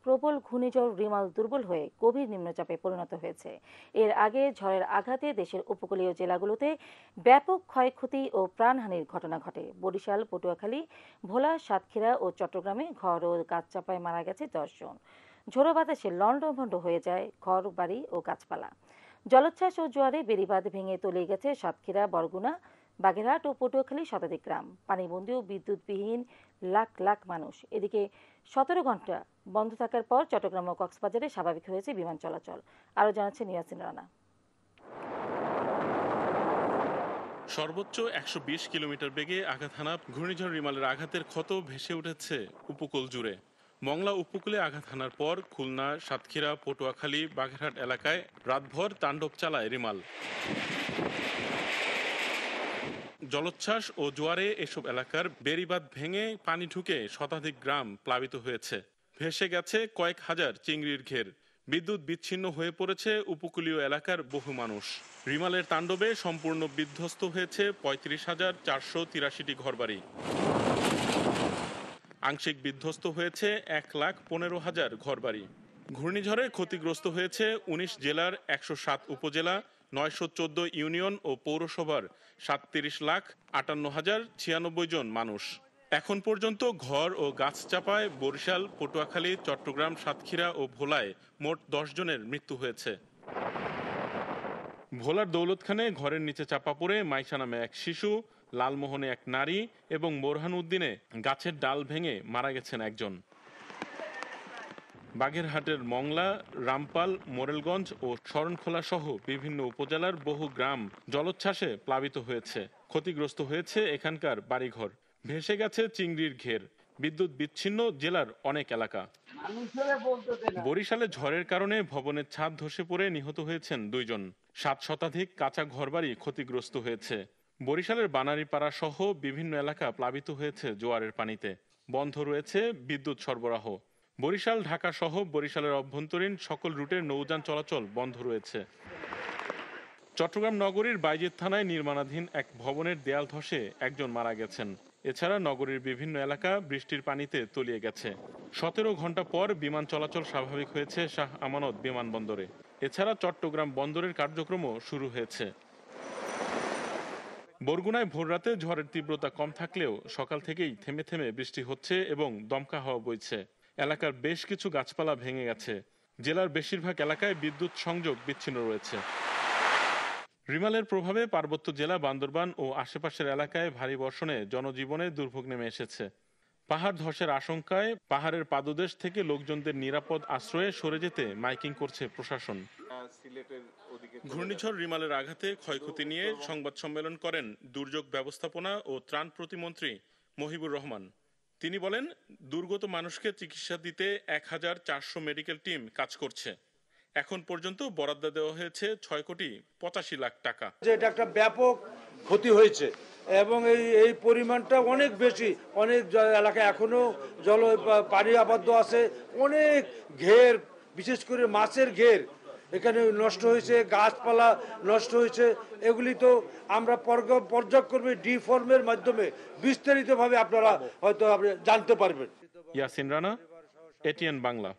প্রবল ঘূর্ণিঝড় রিমাল দুর্বল হয়ে গভীর নিম্নচাপে পরিণত হয়েছে। এর আগে ঝড়ের আঘাতে দেশের উপকূলীয় জেলাগুলোতে ব্যাপক ক্ষয়ক্ষতি ও প্রাণহানির ঘটনা ঘটে। বরিশাল, পটুয়াখালী, ভোলা, সাতক্ষীরা ও চট্টগ্রামে ঘর ও গাছ চাপায় মারা গেছে 10 জন। ঝোড়ো বাতাসে লণ্ডভণ্ড হয়ে যায় ঘর বাড়ি ও গাছপালা। জলোচ্ছ্বাস ও জোয়ারে বেড়িবাঁধ ভেঙে তলিয়ে গেছে সাতক্ষীরা, বরগুনা, বাগেরহাট ও পটুয়াখালী শতাধিক গ্রাম। পানিবন্দী ও বিদ্যুৎবিহীন লাখ লাখ মানুষ। এদিকে 17 ঘন্টা বন্ধ থাকার পর চট্টগ্রাম ও কক্সবাজারে স্বাভাবিক হয়েছে বিমান চলাচল। আরো জানাচ্ছেন ইয়াসিন রানা। সর্বোচ্চ 120 কিলোমিটার বেগে আঘাত হানা ঘূর্ণিঝড় রিমালের আঘাতের ক্ষত ভেসে উঠেছে উপকূল জুড়ে। মংলা উপকূলে আঘাত হানার পর খুলনা, সাতক্ষীরা, পটুয়াখালী, বাগেরহাট এলাকায় রাতভর তাণ্ডব চালায় রিমাল। জলোচ্ছ্বাস ও জোয়ারে এসব এলাকার বেড়িবাঁধ ভেঙে পানি ঢুকে শতাধিক গ্রাম প্লাবিত হয়েছে। ভেসে গেছে কয়েক হাজার চিংড়ির ঘের। বিদ্যুৎ বিচ্ছিন্ন হয়ে পড়েছে উপকূলীয় এলাকার বহু মানুষ। রিমালের তাণ্ডবে সম্পূর্ণ বিধ্বস্ত হয়েছে 35,483টি ঘরবাড়ি। আংশিক বিধ্বস্ত হয়েছে 1,15,000 ঘরবাড়ি। ঘূর্ণিঝড়ে ক্ষতিগ্রস্ত হয়েছে 19 জেলার 107 উপজেলা, 914 ইউনিয়ন ও পৌরসভার 37,58,096 জন মানুষ। এখন পর্যন্ত ঘর ও গাছ চাপায় বরিশাল, পটুয়াখালী, চট্টগ্রাম, সাতক্ষীরা ও ভোলায় মোট 10 জনের মৃত্যু হয়েছে। ভোলার দৌলতখানে ঘরের নিচে চাপা পড়ে মাইশা নামে এক শিশু, লালমোহনে এক নারী এবং বোরহান উদ্দিনে গাছের ডাল ভেঙে মারা গেছেন একজন। বাগেরহাটের মংলা, রামপাল, মোরেলগঞ্জ ও শরণখোলা সহ বিভিন্ন উপজেলার বহু গ্রাম জলোচ্ছ্বাসে প্লাবিত হয়েছে। ক্ষতিগ্রস্ত হয়েছে এখানকার বাড়িঘর। ভেসে গেছে চিংড়ির ঘের। বিদ্যুৎ বিচ্ছিন্ন জেলার অনেক এলাকা। বরিশালে ঝড়ের কারণে ভবনের ছাদ ধসে পড়ে নিহত হয়েছেন 2 জন। 7 শতাধিক কাঁচা ঘরবাড়ি ক্ষতিগ্রস্ত হয়েছে। বরিশালের বানারীপাড়া সহ বিভিন্ন এলাকা প্লাবিত হয়েছে জোয়ারের পানিতে। বন্ধ রয়েছে বিদ্যুৎ সরবরাহ। বরিশাল, ঢাকা সহ বরিশালের অভ্যন্তরীণ সকল রুটের নৌযান চলাচল বন্ধ রয়েছে। চট্টগ্রাম নগরীর বাইজিদ থানায় নির্মাণাধীন এক ভবনের দেয়াল ধসে একজন মারা গেছেন। এছাড়া নগরীর বিভিন্ন এলাকা বৃষ্টির পানিতে তলিয়ে গেছে। 17 ঘন্টা পর বিমান চলাচল স্বাভাবিক হয়েছে শাহ আমানত বিমানবন্দরে। এছাড়া চট্টগ্রাম বন্দরের কার্যক্রমও শুরু হয়েছে। বরগুনায় ভোররাতে ঝড়ের তীব্রতা কম থাকলেও সকাল থেকেই থেমে থেমে বৃষ্টি হচ্ছে এবং দমকা হাওয়া বইছে। এলাকার বেশ কিছু গাছপালা ভেঙে গেছে। জেলার বেশিরভাগ এলাকায় বিদ্যুৎ সংযোগ বিচ্ছিন্ন রয়েছে। রিমালের প্রভাবে পার্বত্য জেলা বান্দরবান ও আশেপাশের এলাকায় ভারী বর্ষণে জনজীবনে দুর্ভোগ নেমে এসেছে। পাহাড় ধসের আশঙ্কায় পাহাড়ের পাদদেশ থেকে লোকজনদের নিরাপদ আশ্রয়ে সরে যেতে মাইকিং করছে প্রশাসন। ঘূর্ণিঝড় রিমালের আঘাতে ক্ষয়ক্ষতি নিয়ে সংবাদ সম্মেলন করেন দুর্যোগ ব্যবস্থাপনা ও ত্রাণ প্রতিমন্ত্রী মহিবুর রহমান। তিনি বলেন, দুর্গত মানুষকে চিকিৎসা দিতে 1,400 মেডিকেল টিম কাজ করছে। এখন পর্যন্ত বরাদ্দ দেওয়া হয়েছে 6,85,00,000 টাকা। এটা একটা ব্যাপক ক্ষতি হয়েছে এবং এই পরিমাণটা অনেক বেশি। অনেক এলাকায় এখনো পানি আবদ্ধ আছে। অনেক ঘের, বিশেষ করে মাছের ঘের এখানে নষ্ট হয়েছে, গাছপালা নষ্ট হয়েছে। এগুলি তো আমরা পর্যায়ক্রমে ডিফর্মের মাধ্যমে বিস্তারিতভাবে আপনারা হয়তো জানতে পারবেন। ইয়াসিন রানা, এটিএন বাংলা।